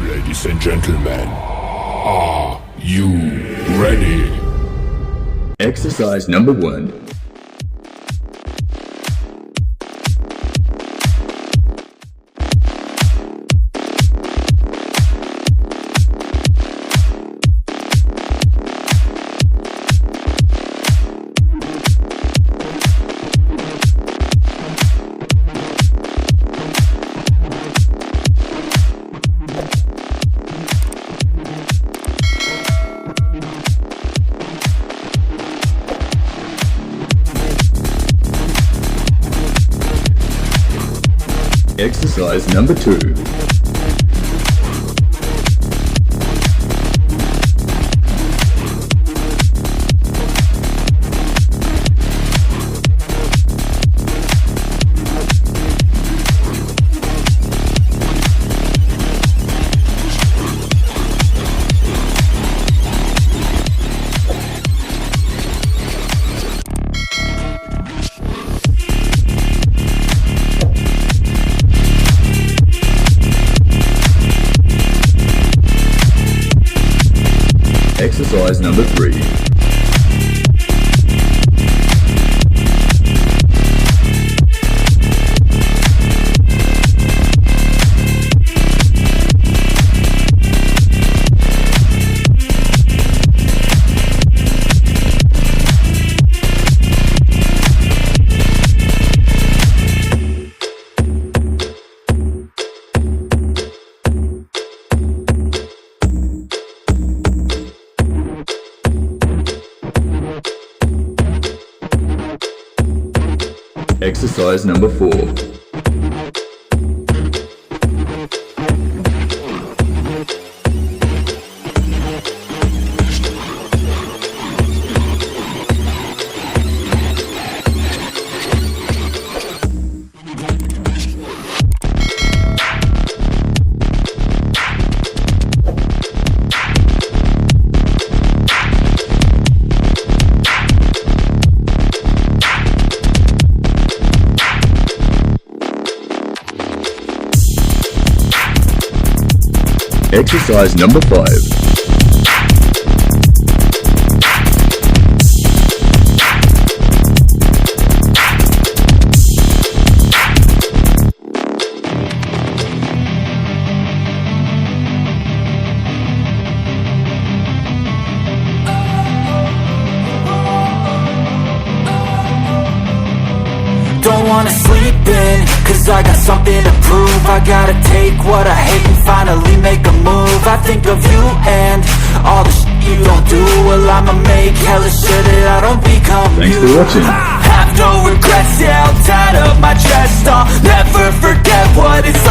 Ladies and gentlemen, are you ready? Exercise number 1. Exercise number 2. Exercise number 3. Exercise number 4. Exercise number 5. Don't wanna sleep in, cause I got something to prove. I gotta take what I hate and finally make a move. I think of you and all the shit you don't do. Well, I'ma make hella sure that I don't become Thanks you. for watching. Have no regrets, yeah, I'll tie up my chest. I'll never forget what it's